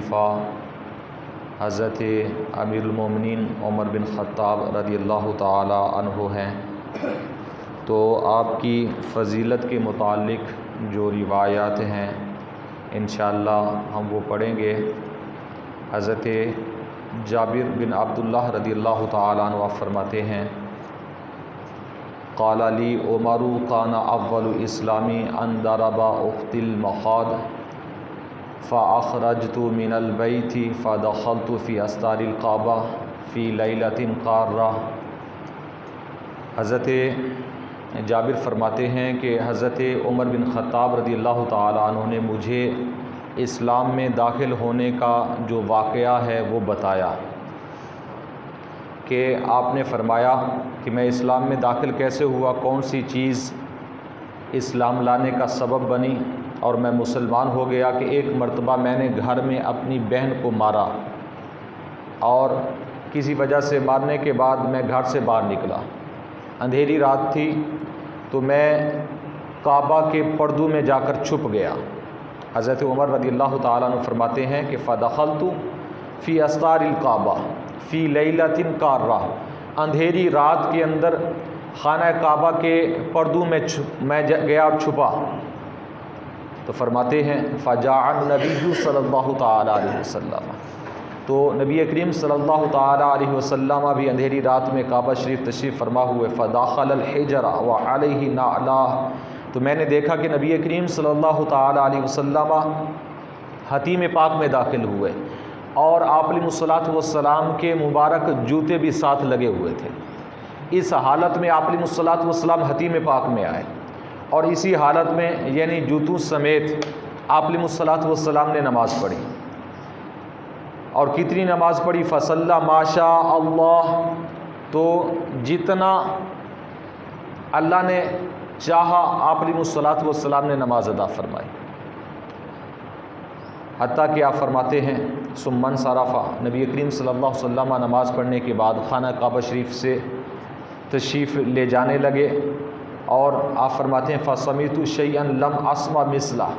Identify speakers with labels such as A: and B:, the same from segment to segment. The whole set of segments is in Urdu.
A: خلیفہ حضرت امیر المومنین عمر بن خطاب رضی اللہ تعالی عنہ ہیں، تو آپ کی فضیلت کے متعلق جو روایات ہیں انشاءاللہ ہم وہ پڑھیں گے۔ حضرت جابر بن عبداللہ رضی اللہ تعالی عنہ فرماتے ہیں، قال لی عمر کان اول اسلامی ان ضرب اخت المخاض فاخرجت من البیت فدخلت فی استار الکعبہ فی لیلۃ قارہ۔ حضرت جابر فرماتے ہیں کہ حضرت عمر بن خطاب رضی اللہ تعالی عنہ نے مجھے اسلام میں داخل ہونے کا جو واقعہ ہے وہ بتایا کہ آپ نے فرمایا کہ میں اسلام میں داخل کیسے ہوا، کون سی چیز اسلام لانے کا سبب بنی اور میں مسلمان ہو گیا کہ ایک مرتبہ میں نے گھر میں اپنی بہن کو مارا اور کسی وجہ سے مارنے کے بعد میں گھر سے باہر نکلا، اندھیری رات تھی تو میں کعبہ کے پردوں میں جا کر چھپ گیا۔ حضرت عمر رضی اللہ تعالیٰ عنہ فرماتے ہیں کہ فدخلت فی استار الکعبہ فی لیلۃ قارہ، اندھیری رات کے اندر خانہ کعبہ کے پردوں میں گیا اور چھپا۔ تو فرماتے ہیں فجاء النبی صلی اللہ تعالیٰ علیہ وسلم، تو نبی کریم صلی اللہ تعالیٰ علیہ وسلم بھی اندھیری رات میں کعبہ شریف تشریف فرما ہوئے، فداخل الحجر وعلیہ نعلہ، تو میں نے دیکھا کہ نبی کریم صلی اللہ تعالیٰ علیہ وسلم حتیم پاک میں داخل ہوئے اور آپ علیہ الصلوۃ والسلام کے مبارک جوتے بھی ساتھ لگے ہوئے تھے۔ اس حالت میں آپ علیہ الصلوۃ والسلام حتیم پاک میں آئے اور اسی حالت میں یعنی جوتوں سمیت آپ علیہ الصلوۃ والسلام نے نماز پڑھی، اور کتنی نماز پڑھی؟ فصلی ما شاء اللہ، تو جتنا اللہ نے چاہا آپ علیہ الصلوۃ والسلام نے نماز ادا فرمائی، حتیٰ کہ آپ فرماتے ہیں ثم انصرف، نبی کریم صلی اللہ علیہ وسلم نماز پڑھنے کے بعد خانہ کعبہ شریف سے تشریف لے جانے لگے، اور آپ فرماتے ہیں فسمعت شیئا لم اسمع مثلہ،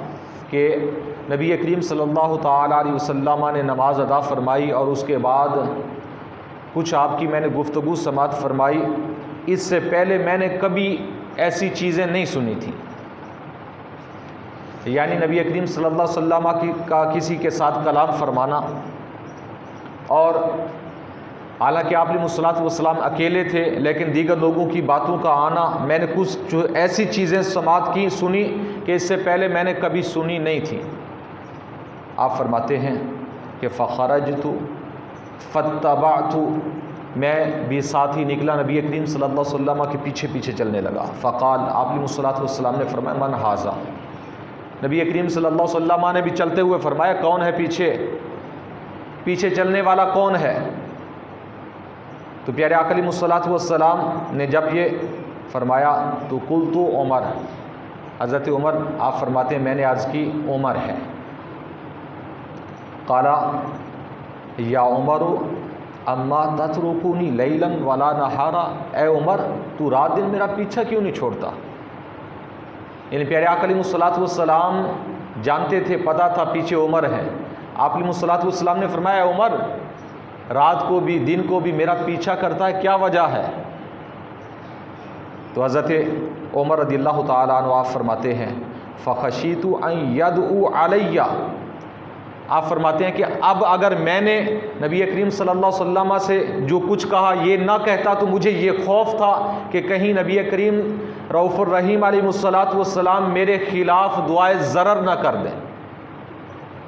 A: کہ نبی کریم صلی اللہ تعالیٰ علیہ وسلم نے نماز ادا فرمائی اور اس کے بعد کچھ آپ کی میں نے گفتگو سماعت فرمائی، اس سے پہلے میں نے کبھی ایسی چیزیں نہیں سنی تھیں۔ یعنی نبی کریم صلی اللہ علیہ وسلم کا کسی کے ساتھ کلام فرمانا، اور حالانکہ آپ علیہ الصلوۃ والسلام اکیلے تھے لیکن دیگر لوگوں کی باتوں کا آنا، میں نے کچھ ایسی چیزیں سماعت کی سنی کہ اس سے پہلے میں نے کبھی سنی نہیں تھی۔ آپ فرماتے ہیں کہ فخرجت فاتبعت، میں بھی ساتھ ہی نکلا، نبی کریم صلی اللہ علیہ وسلم کے پیچھے پیچھے چلنے لگا۔ فقال، آپ علیہ الصلوۃ والسلام نے فرمایا من ھذا، نبی کریم صلی اللہ علیہ وسلم نے بھی چلتے ہوئے فرمایا کون ہے پیچھے چلنے والا کون ہے؟ تو پیارے آقا علیہ الصلوۃ والسلام نے جب یہ فرمایا تو قلت عمر، حضرت عمر آپ فرماتے ہیں میں نے عرض کی عمر ہے۔ قال یا عمر اما تترکونی لیلا ولا نہارا، اے عمر تو رات دن میرا پیچھا کیوں نہیں چھوڑتا؟ یعنی پیارے آقا علیہ الصلوۃ والسلام جانتے تھے، پتہ تھا پیچھے عمر ہے۔ آپ علیہ الصلوۃ والسلام نے فرمایا عمر رات کو بھی دن کو بھی میرا پیچھا کرتا ہے، کیا وجہ ہے؟ تو حضرت عمر رضی اللہ تعالیٰ عنہ آپ فرماتے ہیں فخشیت ان یدعو علی، آپ فرماتے ہیں کہ اب اگر میں نے نبی کریم صلی اللہ علیہ وسلم سے جو کچھ کہا یہ نہ کہتا تو مجھے یہ خوف تھا کہ کہیں نبی کریم رؤوف الرحیم علیہ الصلوۃ والسلام میرے خلاف دعائے ضرر نہ کر دیں،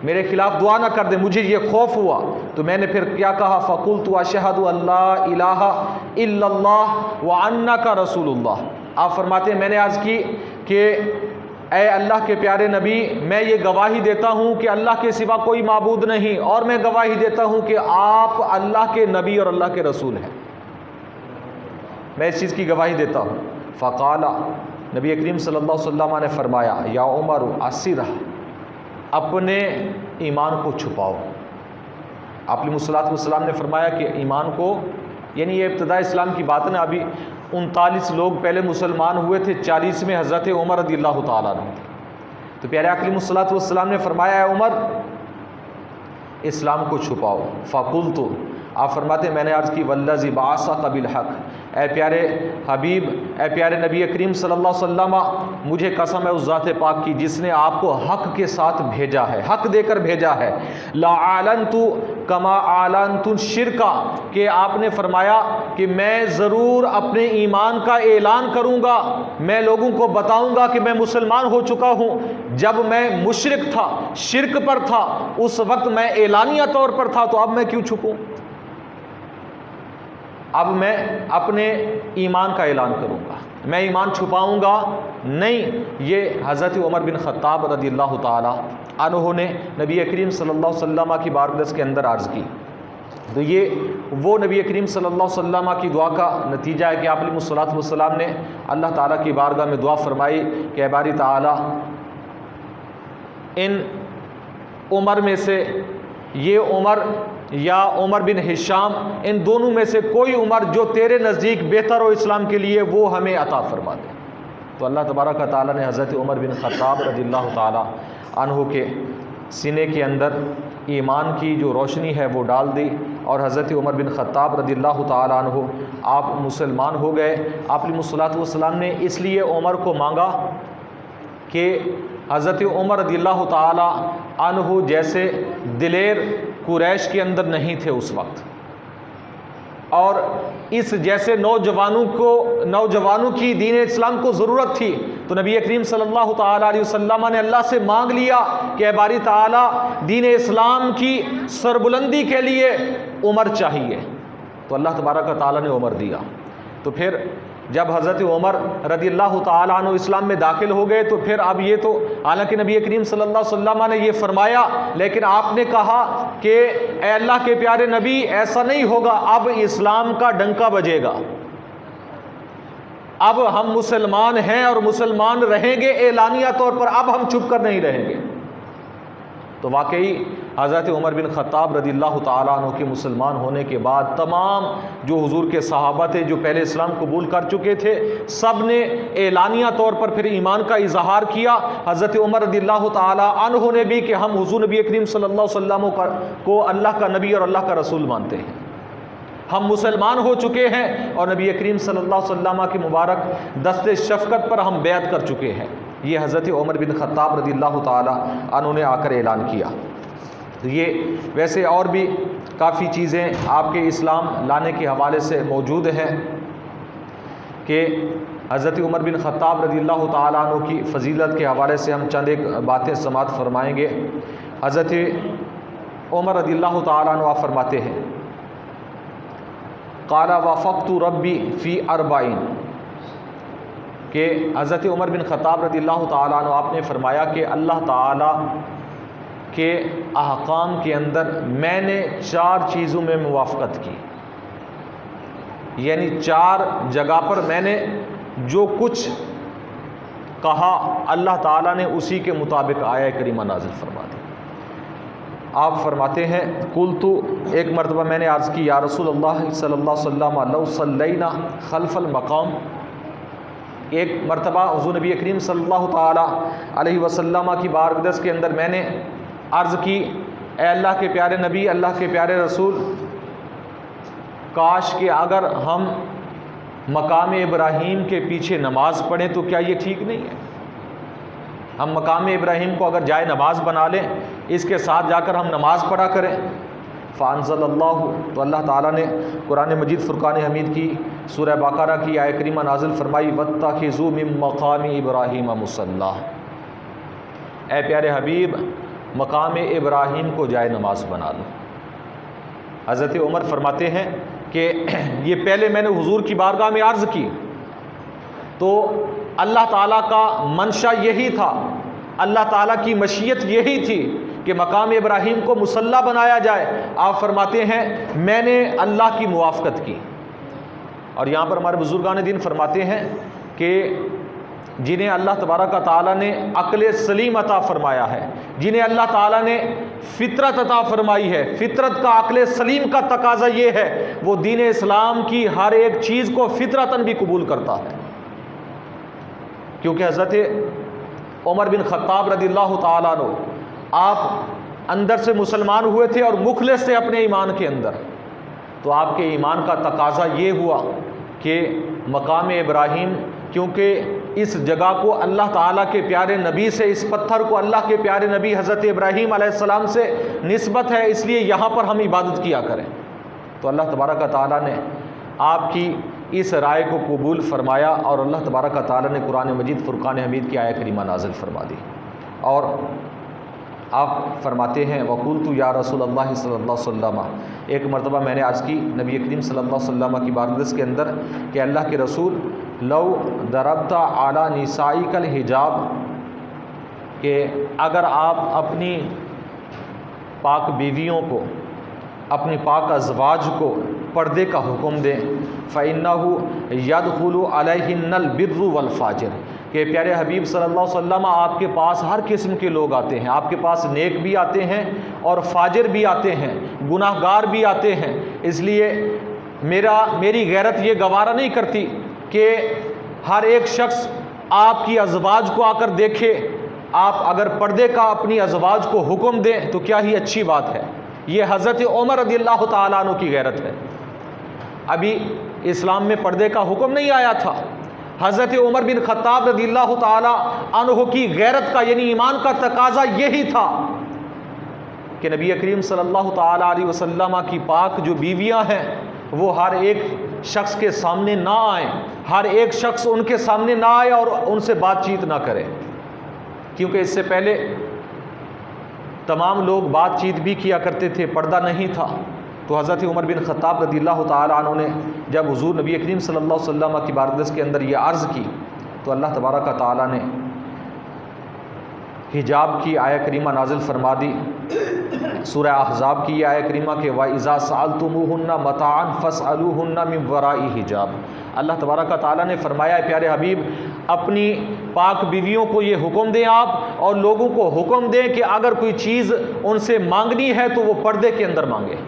A: میرے خلاف دعا نہ کر دیں، مجھے یہ خوف ہوا۔ تو میں نے پھر کیا کہا؟ فقلت اشہد ان لا الہ الا اللہ وانک رسول اللہ، آپ فرماتے ہیں میں نے عرض کی کہ اے اللہ کے پیارے نبی، میں یہ گواہی دیتا ہوں کہ اللہ کے سوا کوئی معبود نہیں، اور میں گواہی دیتا ہوں کہ آپ اللہ کے نبی اور اللہ کے رسول ہیں، میں اس چیز کی گواہی دیتا ہوں۔ فقال، نبی کریم صلی اللہ علیہ وسلم نے فرمایا یا عمر اسرہ، اپنے ایمان کو چھپاؤ۔ آپ علیہ الصلوۃ والسلام نے فرمایا کہ ایمان کو، یعنی یہ ابتداء اسلام کی بات ہے، ابھی 39 لوگ پہلے مسلمان ہوئے تھے، 40 میں حضرت عمر رضی اللہ تعالیٰ عنہ تھے۔ تو پیارے آقا علیہ الصلوۃ والسلام نے فرمایا اے عمر اسلام کو چھپاؤ۔ فقلت، آپ فرماتے ہیں میں نے عرض کی والذی بعثک بالحق، اے پیارے حبیب، اے پیارے نبی کریم صلی اللہ علیہ وسلم، مجھے قسم ہے اس ذات پاک کی جس نے آپ کو حق کے ساتھ بھیجا ہے، حق دے کر بھیجا ہے، لا اعلنت کما اعلنت الشرک، کہ آپ نے فرمایا کہ میں ضرور اپنے ایمان کا اعلان کروں گا، میں لوگوں کو بتاؤں گا کہ میں مسلمان ہو چکا ہوں۔ جب میں مشرک تھا، شرک پر تھا، اس وقت میں اعلانیہ طور پر تھا، تو اب میں کیوں چھپوں؟ اب میں اپنے ایمان کا اعلان کروں گا، میں ایمان چھپاؤں گا نہیں۔ یہ حضرت عمر بن خطاب رضی اللہ تعالی عنہ نے نبی کریم صلی اللہ علیہ وسلم کی بارگاہ کے اندر عرض کی۔ تو یہ وہ نبی کریم صلی اللہ علیہ وسلم کی دعا کا نتیجہ ہے کہ آپ علیہ الصلوۃ والسلام نے اللہ تعالیٰ کی بارگاہ میں دعا فرمائی کہ اے باری تعالیٰ، ان عمر میں سے، یہ عمر یا عمر بن ہشام، ان دونوں میں سے کوئی عمر جو تیرے نزدیک بہتر ہو اسلام کے لیے، وہ ہمیں عطا فرما دے۔ تو اللہ تبارک و تعالیٰ نے حضرت عمر بن خطاب رضی اللہ تعالیٰ عنہ کے سینے کے اندر ایمان کی جو روشنی ہے وہ ڈال دی، اور حضرت عمر بن خطاب رضی اللہ تعالیٰ عنہ آپ مسلمان ہو گئے۔ آپ علیہ الصلوۃ والسلام نے اس لیے عمر کو مانگا کہ حضرت عمر رضی اللہ تعالیٰ عنہ جیسے دلیر قریش کے اندر نہیں تھے اس وقت، اور اس جیسے نوجوانوں کی دین اسلام کو ضرورت تھی، تو نبی کریم صلی اللہ تعالیٰ علیہ وسلم نے اللہ سے مانگ لیا کہ اے باری تعالیٰ، دین اسلام کی سربلندی کے لیے عمر چاہیے، تو اللہ تبارک و تعالیٰ نے عمر دیا۔ تو پھر جب حضرت عمر رضی اللہ تعالیٰ عنہ اسلام میں داخل ہو گئے، تو پھر اب یہ تو حالانکہ نبی کریم صلی اللہ علیہ وسلم نے یہ فرمایا، لیکن آپ نے کہا کہ اے اللہ کے پیارے نبی، ایسا نہیں ہوگا، اب اسلام کا ڈنکا بجے گا، اب ہم مسلمان ہیں اور مسلمان رہیں گے اعلانیہ طور پر، اب ہم چھپ کر نہیں رہیں گے۔ تو واقعی حضرت عمر بن خطاب رضی اللہ تعالیٰ عنہ کے مسلمان ہونے کے بعد تمام جو حضور کے صحابہ تھے جو پہلے اسلام قبول کر چکے تھے، سب نے اعلانیہ طور پر پھر ایمان کا اظہار کیا۔ حضرت عمر رضی اللہ تعالیٰ عنہ نے بھی کہ ہم حضور نبی کریم صلی اللہ علیہ وسلم کو اللہ کا نبی اور اللہ کا رسول مانتے ہیں، ہم مسلمان ہو چکے ہیں، اور نبی کریم صلی اللہ علیہ وسلم کی مبارک دست شفقت پر ہم بیعت کر چکے ہیں۔ یہ حضرت عمر بن خطاب رضی اللہ تعالیٰ عنہ نے آ کر اعلان کیا۔ تو یہ ویسے اور بھی کافی چیزیں آپ کے اسلام لانے کے حوالے سے موجود ہیں کہ حضرت عمر بن خطاب رضی اللہ تعالیٰ عنہ کی فضیلت کے حوالے سے ہم چند ایک باتیں سماعت فرمائیں گے۔ حضرت عمر رضی اللہ تعالیٰ عنہ آپ فرماتے ہیں، قال وافقت ربی فی اربعین، کہ حضرت عمر بن خطاب رضی اللہ تعالیٰ عنہ آپ نے فرمایا کہ اللہ تعالیٰ کے احکام کے اندر میں نے 4 چیزوں میں موافقت کی، یعنی 4 جگہ پر میں نے جو کچھ کہا اللہ تعالیٰ نے اسی کے مطابق آیہ کریمہ نازل فرما دی۔ آپ فرماتے ہیں قلت، ایک مرتبہ میں نے عرض کی یا رسول اللہ صلی اللہ علیہ وسلم لو صلینا خلف المقام، ایک مرتبہ حضور نبی کریم صلی اللہ تعالیٰ علیہ وسلم کی بارگاہ کے اندر میں نے عرض کی، اے اللہ کے پیارے نبی، اللہ کے پیارے رسول، کاش کہ اگر ہم مقام ابراہیم کے پیچھے نماز پڑھیں تو کیا یہ ٹھیک نہیں ہے؟ ہم مقام ابراہیم کو اگر جائے نماز بنا لیں، اس کے ساتھ جا کر ہم نماز پڑھا کریں۔ فانزل اللہ، تو اللہ تعالیٰ نے قرآن مجید فرقان حمید کی سورہ بقرہ کی آیہ کریمہ نازل فرمائی، واتخذوا من مقام ابراہیم مصلی، اے پیارے حبیب مقام ابراہیم کو جائے نماز بنا لو۔ حضرت عمر فرماتے ہیں کہ یہ پہلے میں نے حضور کی بارگاہ میں عرض کی تو اللہ تعالیٰ کا منشا یہی تھا، اللہ تعالیٰ کی مشیت یہی تھی کہ مقام ابراہیم کو مصلی بنایا جائے۔ آپ فرماتے ہیں میں نے اللہ کی موافقت کی، اور یہاں پر ہمارے بزرگان دین فرماتے ہیں کہ جنہیں اللہ تبارک تعالیٰ نے عقل سلیم عطا فرمایا ہے، جنہیں اللہ تعالیٰ نے فطرت عطا فرمائی ہے، فطرت کا عقل سلیم کا تقاضا یہ ہے وہ دین اسلام کی ہر ایک چیز کو فطرتاً بھی قبول کرتا ہے، کیونکہ حضرت عمر بن خطاب رضی اللہ تعالیٰ عنہ آپ اندر سے مسلمان ہوئے تھے اور مخلص تھے اپنے ایمان کے اندر، تو آپ کے ایمان کا تقاضا یہ ہوا کہ مقام ابراہیم، کیونکہ اس جگہ کو اللہ تعالیٰ کے پیارے نبی سے، اس پتھر کو اللہ کے پیارے نبی حضرت ابراہیم علیہ السلام سے نسبت ہے، اس لیے یہاں پر ہم عبادت کیا کریں۔ تو اللہ تبارک و تعالیٰ نے آپ کی اس رائے کو قبول فرمایا اور اللہ تبارک و تعالیٰ نے قرآن مجید فرقان حمید کی آیت کریمہ نازل فرما دی، اور آپ فرماتے ہیں وَقُلْتُ یا رسول اللہ صلی اللہ علیہ وسلم، ایک مرتبہ میں نے عرض کی نبی کریم صلی اللہ علیہ وسلم کی بارگاہ کے اندر کہ اللہ کے رسول لو ضربت علی نسائک الحجاب، کہ اگر آپ اپنی پاک بیویوں کو، اپنی پاک ازواج کو پردے کا حکم دیں، فَإِنَّهُ يَدْخُلُ عَلَيْهِنَّ الْبِرُّ وَالْفَاجِرُ، کہ پیارے حبیب صلی اللہ علیہ وسلم آپ کے پاس ہر قسم کے لوگ آتے ہیں، آپ کے پاس نیک بھی آتے ہیں اور فاجر بھی آتے ہیں، گناہ گار بھی آتے ہیں، اس لیے میری غیرت یہ گوارا نہیں کرتی کہ ہر ایک شخص آپ کی ازواج کو آ کر دیکھے۔ آپ اگر پردے کا اپنی ازواج کو حکم دیں تو کیا ہی اچھی بات ہے، یہ حضرت عمر رضی اللہ تعالیٰ عنہ کی غیرت ہے۔ ابھی اسلام میں پردے کا حکم نہیں آیا تھا، حضرت عمر بن خطاب رضی اللہ تعالیٰ عنہ کی غیرت کا یعنی ایمان کا تقاضا یہی تھا کہ نبی کریم صلی اللہ تعالیٰ علیہ وسلم کی پاک جو بیویاں ہیں وہ ہر ایک شخص کے سامنے نہ آئیں، ہر ایک شخص ان کے سامنے نہ آئے اور ان سے بات چیت نہ کرے، کیونکہ اس سے پہلے تمام لوگ بات چیت بھی کیا کرتے تھے، پردہ نہیں تھا۔ تو حضرت عمر بن خطاب رضی اللہ تعالیٰ عنہ نے جب حضور نبی کریم صلی اللہ علیہ وسلم کی بارگاہ کے اندر یہ عرض کی تو اللہ تبارک و تعالیٰ نے حجاب کی آیہ کریمہ نازل فرما دی، سورہ احزاب کی یہ آیہ کریمہ کہ وَإِذَا سَأَلْتُمُوهُنَّ مَتَاعًا فَاسْأَلُوهُنَّ مِنْ وَرَاءِ حِجَاب۔ اللہ تبارک و تعالیٰ نے فرمایا پیارے حبیب اپنی پاک بیویوں کو یہ حکم دیں آپ، اور لوگوں کو حکم دیں کہ اگر کوئی چیز ان سے مانگنی ہے تو وہ پردے کے اندر مانگے۔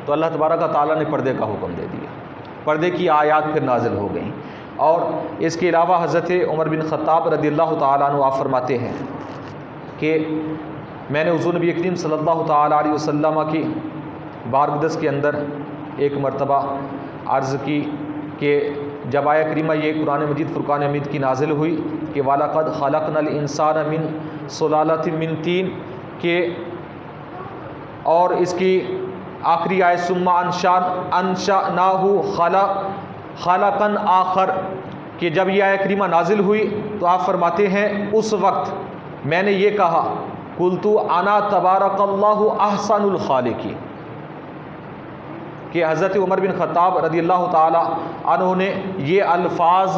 A: تو اللہ تبارک و تعالیٰ نے پردے کا حکم دے دیا، پردے کی آیات پھر نازل ہو گئیں۔ اور اس کے علاوہ حضرت عمر بن خطاب رضی اللہ تعالیٰ عنہ آپ فرماتے ہیں کہ میں نے حضور نبی کریم صلی اللہ تعالیٰ علیہ وسلم کی بارگاہ کے اندر ایک مرتبہ عرض کی کہ جب آیہ کریمہ یہ قرآن مجید فرقان حمید کی نازل ہوئی کہ وَلَقَدْ خَلَقْنَا الْإِنسَانَ مِنْ سُلَالَةٍ مِنْ طِينٍ، کہ اور اس کی آخری آیت ثُمَّ أَنشَأْنَاهُ خَلَقًا آخر، کہ جب یہ آیہ کریمہ نازل ہوئی تو آپ فرماتے ہیں اس وقت میں نے یہ کہا قُلْتُ أَنَا تَبَارَكَ اللَّهُ أَحْسَنُ الْخَالِقِينَ، کہ حضرت عمر بن خطاب رضی اللہ تعالیٰ عنہ نے یہ الفاظ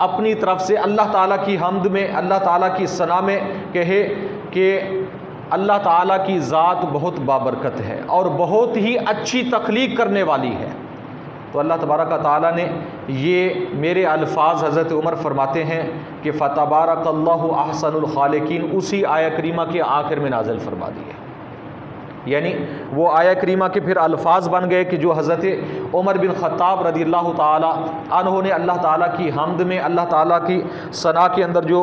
A: اپنی طرف سے اللہ تعالیٰ کی حمد میں، اللہ تعالیٰ کی ثنا میں کہے کہ اللہ تعالیٰ کی ذات بہت بابرکت ہے اور بہت ہی اچھی تخلیق کرنے والی ہے۔ تو اللہ تبارک و تعالیٰ نے یہ میرے الفاظ حضرت عمر فرماتے ہیں کہ فَتَبَارَكَ اللَّهُ أَحْسَنُ الْخَالِقِينَ اسی آیہ کریمہ کے آخر میں نازل فرما دی ہے، یعنی وہ آیہ کریمہ کے پھر الفاظ بن گئے کہ جو حضرت عمر بن خطاب رضی اللہ تعالیٰ عنہ نے اللہ تعالیٰ کی حمد میں، اللہ تعالیٰ کی ثنا کے اندر جو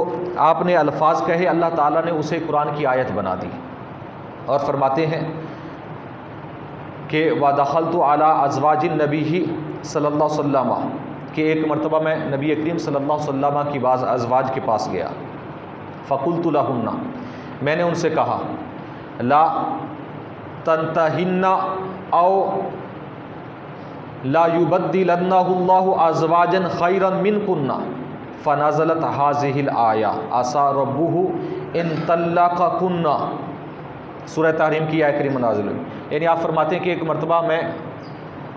A: آپ نے الفاظ کہے اللہ تعالیٰ نے اسے قرآن کی آیت بنا دی۔ اور فرماتے ہیں کہ وَدَخَلْتُ عَلَىٰ أَزْوَاجِ النَّبِيِّ صلی اللہ علیہ وسلم، کہ ایک مرتبہ میں نبی کریم صلی اللہ علیہ وسلم کی بعض ازواج کے پاس گیا، فَقُلْتُ لَهُنَّ، میں نے ان سے کہا لا تنتہن او لا یبدلنہ اللہ ازواجا خیرا منکن، فنزلت هذه الآیہ عسى ربہ ان طلقکن، سورہ تحریم کی آیہ کریمہ نازل ہوئی۔ یعنی آپ فرماتے ہیں کہ ایک مرتبہ میں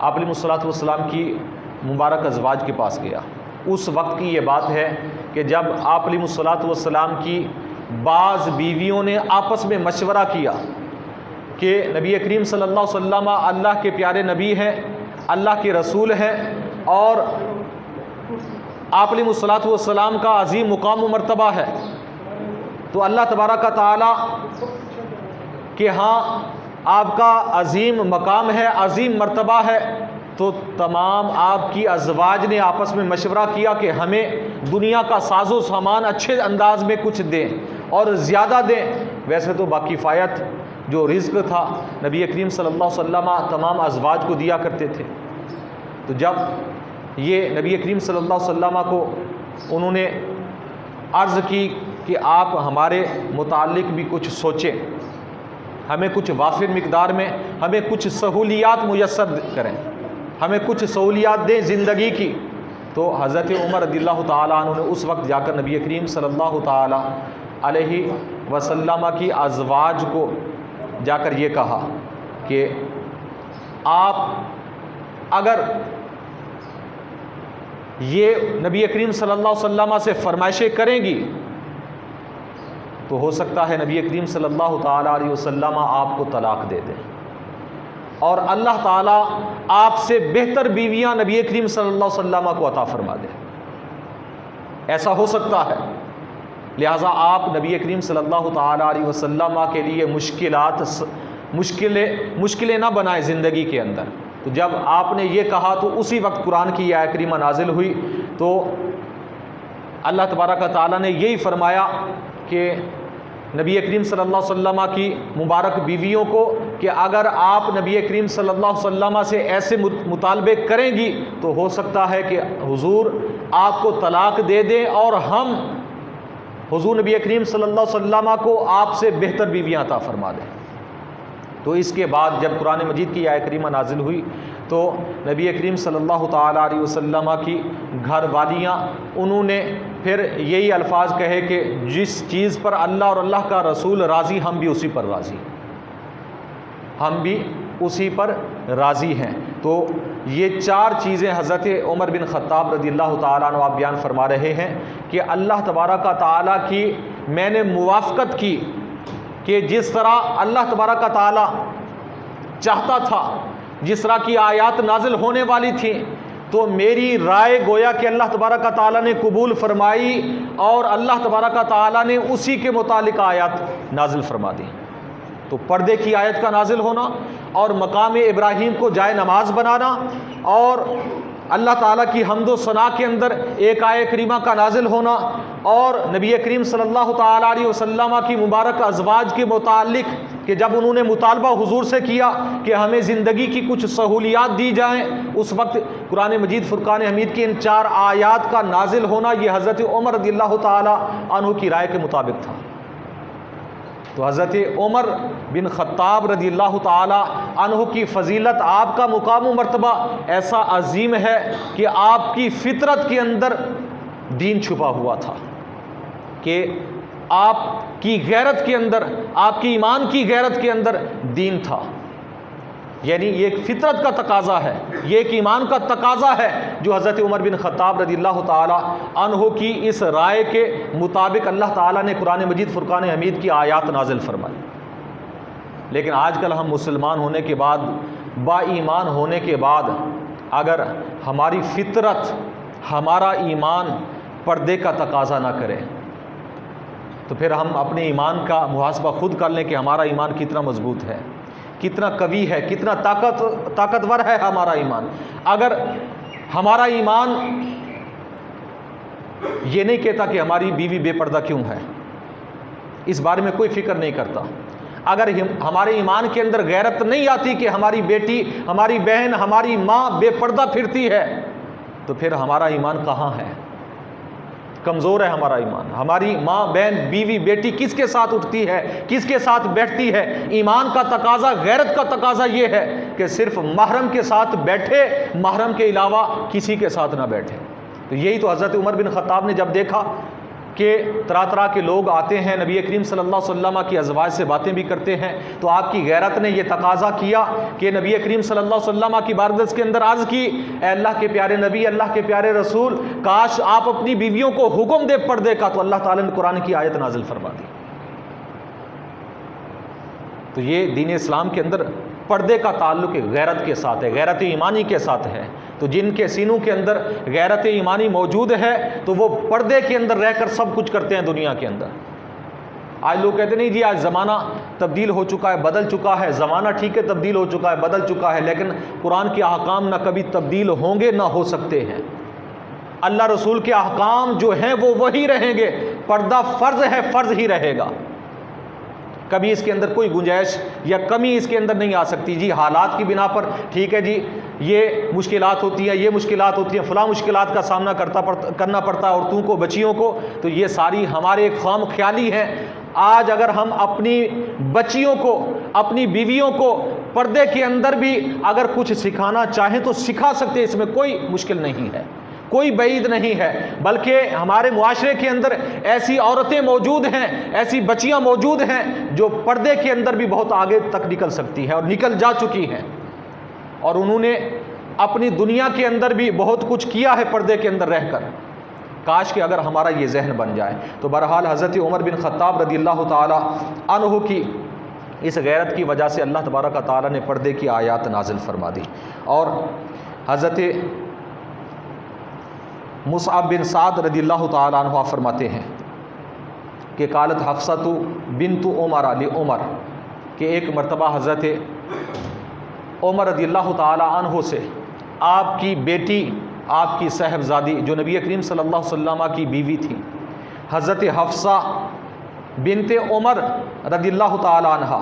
A: آپ علیہ الصلوۃ والسلام کی مبارک ازواج کے پاس گیا، اس وقت کی یہ بات ہے کہ جب آپ علیہ الصلوۃ والسلام کی بعض بیویوں نے آپس میں مشورہ کیا کہ نبی کریم صلی اللہ علیہ وسلم اللہ کے پیارے نبی ہیں، اللہ کے رسول ہیں، اور آپ علیہ الصلوۃ والسلام کا عظیم مقام و مرتبہ ہے، تو اللہ تبارک تعالیٰ کہ ہاں آپ کا عظیم مقام ہے، عظیم مرتبہ ہے، تو تمام آپ کی ازواج نے آپس میں مشورہ کیا کہ ہمیں دنیا کا ساز و سامان اچھے انداز میں کچھ دیں اور زیادہ دیں، ویسے تو باکفایت جو رزق تھا نبی کریم صلی اللہ علیہ وسلم تمام ازواج کو دیا کرتے تھے، تو جب یہ نبی کریم صلی اللہ علیہ وسلم کو انہوں نے عرض کی کہ آپ ہمارے متعلق بھی کچھ سوچیں، ہمیں کچھ وافر مقدار میں ہمیں کچھ سہولیات میسر کریں، ہمیں کچھ سہولیات دیں زندگی کی، تو حضرت عمر رضی اللہ تعالیٰ عنہ نے اس وقت جا کر نبی کریم صلی اللہ تعالیٰ علیہ وسلم کی ازواج کو جا کر یہ کہا کہ آپ اگر یہ نبی کریم صلی اللہ علیہ وسلم سے فرمائشیں کریں گی تو ہو سکتا ہے نبی کریم صلی اللہ تعالیٰ علیہ وسلم آپ کو طلاق دے دیں، اور اللہ تعالیٰ آپ سے بہتر بیویاں نبی کریم صلی اللہ علیہ وسلم کو عطا فرما دے، ایسا ہو سکتا ہے۔ لہٰذا آپ نبی کریم صلی اللہ تعالیٰ علیہ وسلم کے لیے مشکلیں نہ بنائیں زندگی کے اندر۔ تو جب آپ نے یہ کہا تو اسی وقت قرآن کی یہ آیت کریمہ نازل ہوئی، تو اللہ تبارک و تعالیٰ نے یہی فرمایا کہ نبی کریم صلی اللہ علیہ وسلم کی مبارک بیویوں کو کہ اگر آپ نبی کریم صلی اللہ علیہ وسلم سے ایسے مطالبے کریں گی تو ہو سکتا ہے کہ حضور آپ کو طلاق دے دیں اور ہم حضور نبی کریم صلی اللہ علیہ وسلم کو آپ سے بہتر بیویاں عطا فرما دیں۔ تو اس کے بعد جب قرآن مجید کی آیت کریمہ نازل ہوئی تو نبی کریم صلی اللہ تعالیٰ علیہ وسلم کی گھر والیاں انہوں نے پھر یہی الفاظ کہے کہ جس چیز پر اللہ اور اللہ کا رسول راضی ہم بھی اسی پر راضی، ہم بھی اسی پر راضی ہیں۔ تو یہ چار چیزیں حضرت عمر بن خطاب رضی اللہ تعالیٰ عنہ آپ بیان فرما رہے ہیں کہ اللہ تبارک و تعالیٰ کی میں نے موافقت کی کہ جس طرح اللہ تبارک و تعالیٰ چاہتا تھا، جس طرح کی آیات نازل ہونے والی تھیں، تو میری رائے گویا کہ اللہ تبارک و تعالیٰ نے قبول فرمائی اور اللہ تبارک و تعالیٰ نے اسی کے متعلق آیات نازل فرما دی۔ تو پردے کی آیت کا نازل ہونا اور مقام ابراہیم کو جائے نماز بنانا اور اللہ تعالیٰ کی حمد و ثنا کے اندر ایک آیت کریمہ کا نازل ہونا اور نبی کریم صلی اللہ تعالیٰ علیہ وسلم کی مبارک ازواج کے متعلق کہ جب انہوں نے مطالبہ حضور سے کیا کہ ہمیں زندگی کی کچھ سہولیات دی جائیں، اس وقت قرآن مجید فرقان حمید کی ان چار آیات کا نازل ہونا یہ حضرت عمر رضی اللہ تعالیٰ عنہ کی رائے کے مطابق تھا۔ تو حضرت عمر بن خطاب رضی اللہ تعالیٰ عنہ کی فضیلت، آپ کا مقام و مرتبہ ایسا عظیم ہے کہ آپ کی فطرت کے اندر دین چھپا ہوا تھا، کہ آپ کی غیرت کے اندر، آپ کی ایمان کی غیرت کے اندر دین تھا۔ یعنی یہ ایک فطرت کا تقاضا ہے، یہ ایک ایمان کا تقاضا ہے جو حضرت عمر بن خطاب رضی اللہ تعالیٰ عنہ کی اس رائے کے مطابق اللہ تعالیٰ نے قرآن مجید فرقان حمید کی آیات نازل فرمائی۔ لیکن آج کل ہم مسلمان ہونے کے بعد، با ایمان ہونے کے بعد، اگر ہماری فطرت، ہمارا ایمان پردے کا تقاضا نہ کرے تو پھر ہم اپنے ایمان کا محاسبہ خود کر لیں کہ ہمارا ایمان کتنا مضبوط ہے، کتنا قوی ہے، کتنا طاقتور ہے ہمارا ایمان۔ اگر ہمارا ایمان یہ نہیں کہتا کہ ہماری بیوی بے پردہ کیوں ہے، اس بارے میں کوئی فکر نہیں کرتا، اگر ہمارے ایمان کے اندر غیرت نہیں آتی کہ ہماری بیٹی، ہماری بہن، ہماری ماں بے پردہ پھرتی ہے، تو پھر ہمارا ایمان کہاں ہے؟ کمزور ہے ہمارا ایمان۔ ہماری ماں، بہن، بیوی، بیٹی کس کے ساتھ اٹھتی ہے، کس کے ساتھ بیٹھتی ہے؟ ایمان کا تقاضا، غیرت کا تقاضا یہ ہے کہ صرف محرم کے ساتھ بیٹھے، محرم کے علاوہ کسی کے ساتھ نہ بیٹھے۔ تو یہی تو حضرت عمر بن خطاب نے جب دیکھا کہ طرح طرح کے لوگ آتے ہیں، نبی کریم صلی اللہ علیہ وسلم کی ازواج سے باتیں بھی کرتے ہیں، تو آپ کی غیرت نے یہ تقاضا کیا کہ نبی کریم صلی اللہ علیہ وسلم کی بارگاہ کے اندر عرض کی، اے اللہ کے پیارے نبی، اللہ کے پیارے رسول، کاش آپ اپنی بیویوں کو حکم دے پردے کا، تو اللہ تعالیٰ نے قرآن کی آیت نازل فرما دی۔ تو یہ دین اسلام کے اندر پردے کا تعلق غیرت کے ساتھ ہے، غیرت ایمانی کے ساتھ ہے۔ تو جن کے سینوں کے اندر غیرت ایمانی موجود ہے تو وہ پردے کے اندر رہ کر سب کچھ کرتے ہیں دنیا کے اندر۔ آج لوگ کہتے نہیں جی آج زمانہ تبدیل ہو چکا ہے، بدل چکا ہے، زمانہ ٹھیک ہے تبدیل ہو چکا ہے، بدل چکا ہے، لیکن قرآن کے احکام نہ کبھی تبدیل ہوں گے نہ ہو سکتے ہیں۔ اللہ رسول کے احکام جو ہیں وہ وہی رہیں گے، پردہ فرض ہے، فرض ہی رہے گا، کبھی اس کے اندر کوئی گنجائش یا کمی اس کے اندر نہیں آ سکتی. جی حالات کی بنا پر ٹھیک ہے جی یہ مشکلات ہوتی ہیں، یہ مشکلات ہوتی ہیں، فلاں مشکلات کا سامنا کرنا پڑتا ہے عورتوں کو، بچیوں کو، تو یہ ساری ہمارے خام خیالی ہیں. آج اگر ہم اپنی بچیوں کو، اپنی بیویوں کو پردے کے اندر بھی اگر کچھ سکھانا چاہیں تو سکھا سکتے ہیں، اس میں کوئی مشکل نہیں ہے، کوئی بعید نہیں ہے. بلکہ ہمارے معاشرے کے اندر ایسی عورتیں موجود ہیں، ایسی بچیاں موجود ہیں جو پردے کے اندر بھی بہت آگے تک نکل سکتی ہیں اور نکل جا چکی ہیں، اور انہوں نے اپنی دنیا کے اندر بھی بہت کچھ کیا ہے پردے کے اندر رہ کر. کاش کہ اگر ہمارا یہ ذہن بن جائے. تو بہرحال حضرت عمر بن خطاب رضی اللہ تعالی عنہ کی اس غیرت کی وجہ سے اللہ تبارک و تعالی نے پردے کی آیات نازل فرما دی. اور حضرت مصعب بن سعد رضی اللہ تعالی عنہ فرماتے ہیں کہ قالت حفصۃ بنت عمر علی عمر، کہ ایک مرتبہ حضرت عمر رضی اللہ تعالی عنہ سے آپ کی بیٹی، آپ کی صاحبزادی جو نبی کریم صلی اللہ علیہ وسلم کی بیوی تھی، حضرت حفصہ بنت عمر رضی اللہ تعالی عنہ،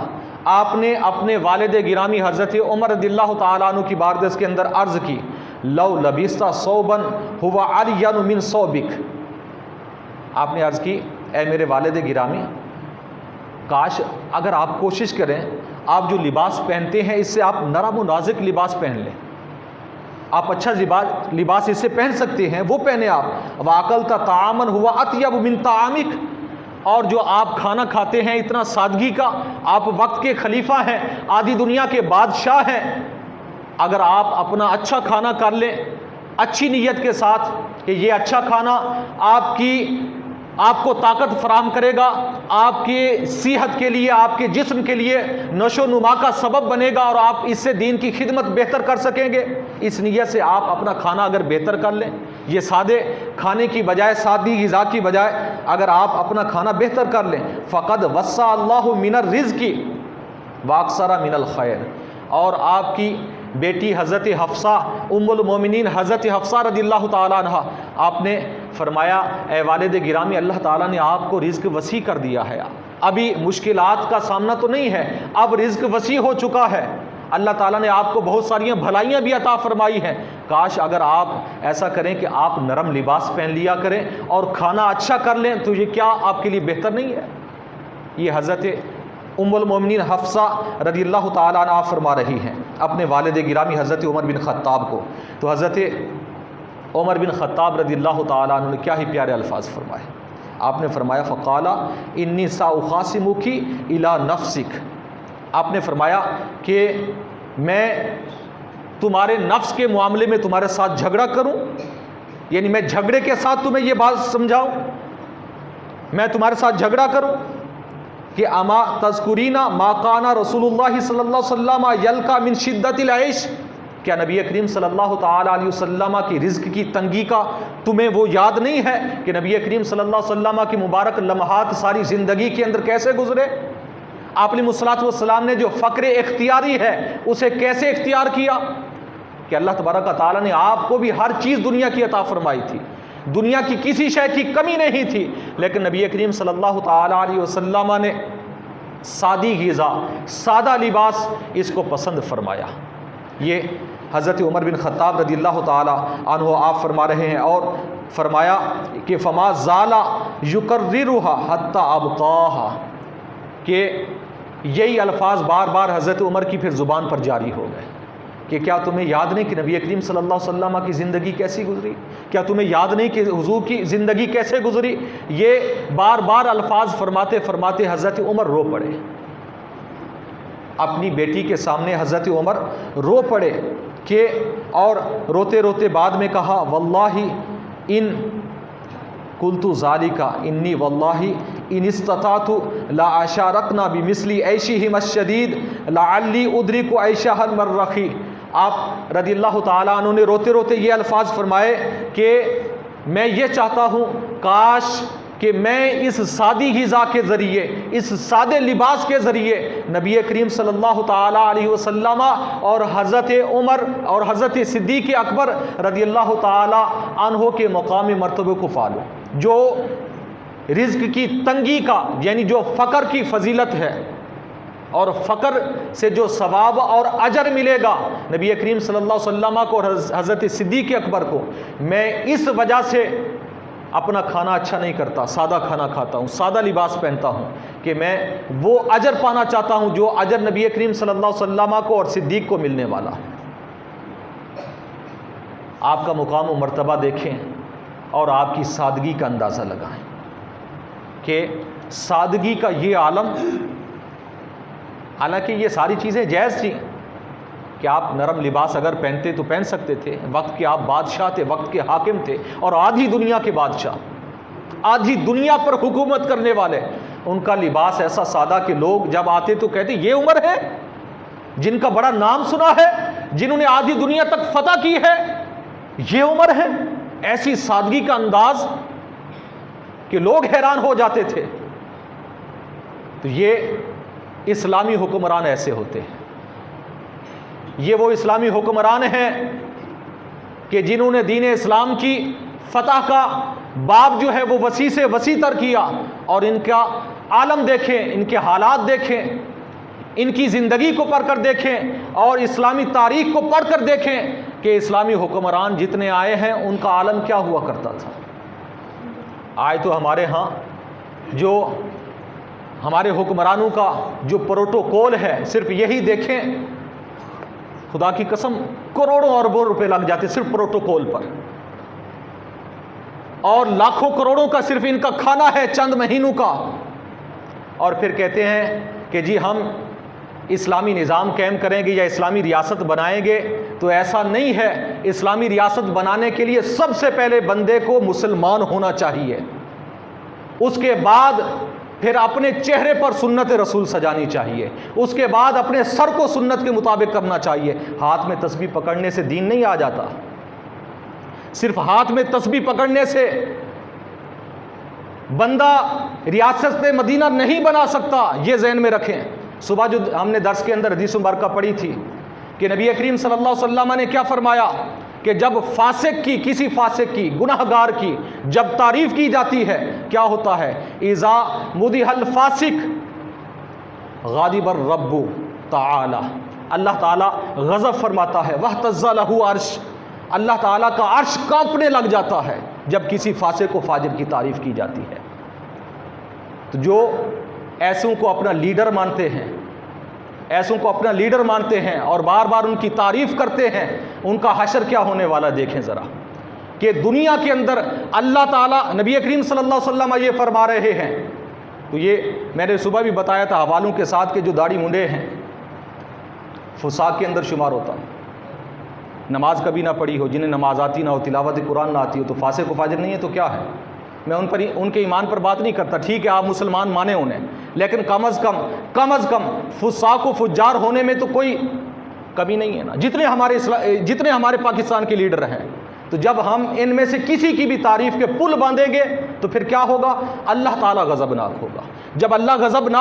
A: آپ نے اپنے والد گرامی حضرت عمر رضی اللہ تعالی عنہ کی بارگاہ کے اندر عرض کی، لو لبست ثوبا هو ارین من ثوبک. آپ نے عرض کی اے میرے والد گرامی، کاش اگر آپ کوشش کریں آپ جو لباس پہنتے ہیں اس سے آپ نرم و نازک لباس پہن لیں، آپ اچھا لباس اس سے پہن سکتے ہیں، وہ پہنے آپ. واکلت طعاما هو اطیب من طعامک، اور جو آپ کھانا کھاتے ہیں اتنا سادگی کا، آپ وقت کے خلیفہ ہیں، آدھی دنیا کے بادشاہ ہیں، اگر آپ اپنا اچھا کھانا کر لیں اچھی نیت کے ساتھ کہ یہ اچھا کھانا آپ کو طاقت فراہم کرے گا، آپ کی صحت کے لیے، آپ کے جسم کے لیے نشو و نما کا سبب بنے گا، اور آپ اس سے دین کی خدمت بہتر کر سکیں گے، اس نیت سے آپ اپنا کھانا اگر بہتر کر لیں، یہ سادے کھانے کی بجائے، سادی غذا کی بجائے اگر آپ اپنا کھانا بہتر کر لیں، فقد وسع اللہ من الرزق واکثر من الخیر. اور آپ کی بیٹی حضرت حفصہ ام المومنین حضرت حفصہ رضی اللہ تعالیٰ عنہ، آپ نے فرمایا اے والد گرامی، اللہ تعالیٰ نے آپ کو رزق وسیع کر دیا ہے، ابھی مشکلات کا سامنا تو نہیں ہے، اب رزق وسیع ہو چکا ہے، اللہ تعالیٰ نے آپ کو بہت ساری بھلائیاں بھی عطا فرمائی ہیں. کاش اگر آپ ایسا کریں کہ آپ نرم لباس پہن لیا کریں اور کھانا اچھا کر لیں، تو یہ کیا آپ کے لیے بہتر نہیں ہے؟ یہ حضرت ام المومنین حفصہ رضی اللہ تعالیٰ عنہ فرما رہی ہیں اپنے والد گرامی حضرت عمر بن خطاب کو. تو حضرت عمر بن خطاب رضی اللہ تعالیٰ عنہ نے کیا ہی پیارے الفاظ فرمائے. آپ نے فرمایا فقال انی ساخاصمک الی نفسک، آپ نے فرمایا کہ میں تمہارے نفس کے معاملے میں تمہارے ساتھ جھگڑا کروں، یعنی میں جھگڑے کے ساتھ تمہیں یہ بات سمجھاؤں، میں تمہارے ساتھ جھگڑا کروں کہ اما تذکرین ما کان رسول اللہ صلی اللہ علیہ وسلم یلقا من شدت العیش، کیا نبی کریم صلی اللہ تعالی علیہ وسلم کی رزق کی تنگی کا تمہیں وہ یاد نہیں ہے کہ نبی کریم صلی اللہ علیہ وسلم کی مبارک لمحات ساری زندگی کے اندر کیسے گزرے؟ آپ علیہ الصلوۃ والسلام نے جو فقر اختیاری ہے اسے کیسے اختیار کیا کہ اللہ تبارک و تعالیٰ نے آپ کو بھی ہر چیز دنیا کی عطا فرمائی تھی، دنیا کی کسی شے کی کمی نہیں تھی، لیکن نبی کریم صلی اللہ تعالی علیہ وسلم نے سادی غذا، سادہ لباس اس کو پسند فرمایا. یہ حضرت عمر بن خطاب رضی اللہ تعالی عنہ آپ فرما رہے ہیں، اور فرمایا کہ فما زال یکررها حتی ابقاها، کہ یہی الفاظ بار بار حضرت عمر کی پھر زبان پر جاری ہو گئے کہ کیا تمہیں یاد نہیں کہ نبی کریم صلی اللہ علیہ وسلم کی زندگی کیسی گزری؟ کیا تمہیں یاد نہیں کہ حضور کی زندگی کیسے گزری؟ یہ بار بار الفاظ فرماتے فرماتے حضرت عمر رو پڑے، اپنی بیٹی کے سامنے حضرت عمر رو پڑے کہ، اور روتے روتے بعد میں کہا واللہ ان قلت ذالک انی واللہ ان استطعت لا اشارکنا بمثل عیشہم الشدید لعلی ادرک عیشہا المرخی. آپ رضی اللہ تعالیٰ عنہ نے روتے روتے یہ الفاظ فرمائے کہ میں یہ چاہتا ہوں کاش کہ میں اس سادی غذا کے ذریعے، اس سادے لباس کے ذریعے نبی کریم صلی اللہ تعالیٰ علیہ وسلم اور حضرت عمر اور حضرت صدیق اکبر رضی اللہ تعالیٰ عنہ کے مقام مرتبے کو پالوں. جو رزق کی تنگی کا، یعنی جو فقر کی فضیلت ہے، اور فقر سے جو ثواب اور اجر ملے گا، نبی کریم صلی اللہ علیہ وسلم کو اور حضرت صدیق اکبر کو، میں اس وجہ سے اپنا کھانا اچھا نہیں کرتا، سادہ کھانا کھاتا ہوں، سادہ لباس پہنتا ہوں، کہ میں وہ اجر پانا چاہتا ہوں جو اجر نبی کریم صلی اللہ علیہ وسلم کو اور صدیق کو ملنے والا ہے۔ آپ کا مقام و مرتبہ دیکھیں اور آپ کی سادگی کا اندازہ لگائیں کہ سادگی کا یہ عالم، حالانکہ یہ ساری چیزیں جائز تھیں کہ آپ نرم لباس اگر پہنتے تو پہن سکتے تھے، وقت کے آپ بادشاہ تھے، وقت کے حاکم تھے، اور آدھی دنیا کے بادشاہ، آدھی دنیا پر حکومت کرنے والے، ان کا لباس ایسا سادہ کہ لوگ جب آتے تو کہتے یہ عمر ہے جن کا بڑا نام سنا ہے، جنہوں نے آدھی دنیا تک فتح کی ہے، یہ عمر ہے؟ ایسی سادگی کا انداز کہ لوگ حیران ہو جاتے تھے۔ تو یہ اسلامی حکمران ایسے ہوتے ہیں، یہ وہ اسلامی حکمران ہیں کہ جنہوں نے دین اسلام کی فتح کا باب جو ہے وہ وسیع سے وسیع تر کیا، اور ان کا عالم دیکھیں، ان کے حالات دیکھیں، ان کی زندگی کو پڑھ کر دیکھیں اور اسلامی تاریخ کو پڑھ کر دیکھیں کہ اسلامی حکمران جتنے آئے ہیں ان کا عالم کیا ہوا کرتا تھا۔ آج تو ہمارے ہاں جو ہمارے حکمرانوں کا جو پروٹوکول ہے، صرف یہی دیکھیں، خدا کی قسم کروڑوں اربوں روپے لگ جاتے صرف پروٹوکول پر، اور لاکھوں کروڑوں کا صرف ان کا کھانا ہے چند مہینوں کا، اور پھر کہتے ہیں کہ جی ہم اسلامی نظام قائم کریں گے یا اسلامی ریاست بنائیں گے۔ تو ایسا نہیں ہے، اسلامی ریاست بنانے کے لیے سب سے پہلے بندے کو مسلمان ہونا چاہیے، اس کے بعد پھر اپنے چہرے پر سنت رسول سجانی چاہیے، اس کے بعد اپنے سر کو سنت کے مطابق کرنا چاہیے۔ ہاتھ میں تسبیح پکڑنے سے دین نہیں آ جاتا، صرف ہاتھ میں تسبیح پکڑنے سے بندہ ریاست مدینہ نہیں بنا سکتا، یہ ذہن میں رکھیں۔ صبح جو ہم نے درس کے اندر حدیث مبارکہ پڑھی تھی کہ نبی کریم صلی اللہ علیہ وسلم نے کیا فرمایا کہ جب فاسق کی، کسی فاسق کی، گناہ گار کی جب تعریف کی جاتی ہے کیا ہوتا ہے؟ اذا مدح الفاسق غاضب الرب تعالی، اللہ تعالیٰ غضب فرماتا ہے، واہتز لہ عرش، اللہ تعالیٰ کا عرش کانپنے لگ جاتا ہے جب کسی فاسق و فاجر کی تعریف کی جاتی ہے۔ تو جو ایسوں کو اپنا لیڈر مانتے ہیں، ایسوں کو اپنا لیڈر مانتے ہیں اور بار بار ان کی تعریف کرتے ہیں، ان کا حشر کیا ہونے والا دیکھیں ذرا، کہ دنیا کے اندر اللہ تعالیٰ، نبی کریم صلی اللہ علیہ وسلم یہ فرما رہے ہیں۔ تو یہ میں نے صبح بھی بتایا تھا حوالوں کے ساتھ کہ جو داڑھی منڈے ہیں فساق کے اندر شمار ہوتا، نماز کبھی نہ پڑھی ہو، جنہیں نماز آتی نہ ہو، تلاوت قرآن نہ آتی ہو، تو فاسق و فاجر نہیں ہے تو کیا ہے؟ میں ان کے ایمان پر بات نہیں کرتا، ٹھیک ہے آپ مسلمان مانیں انہیں، لیکن کم از کم فساق و فجار ہونے میں تو کوئی کمی نہیں ہے نا، جتنے ہمارے پاکستان کے لیڈر ہیں۔ تو جب ہم ان میں سے کسی کی بھی تعریف کے پل باندھیں گے تو پھر کیا ہوگا؟ اللہ تعالیٰ غضبناک ہوگا۔ جب اللہ غضبناک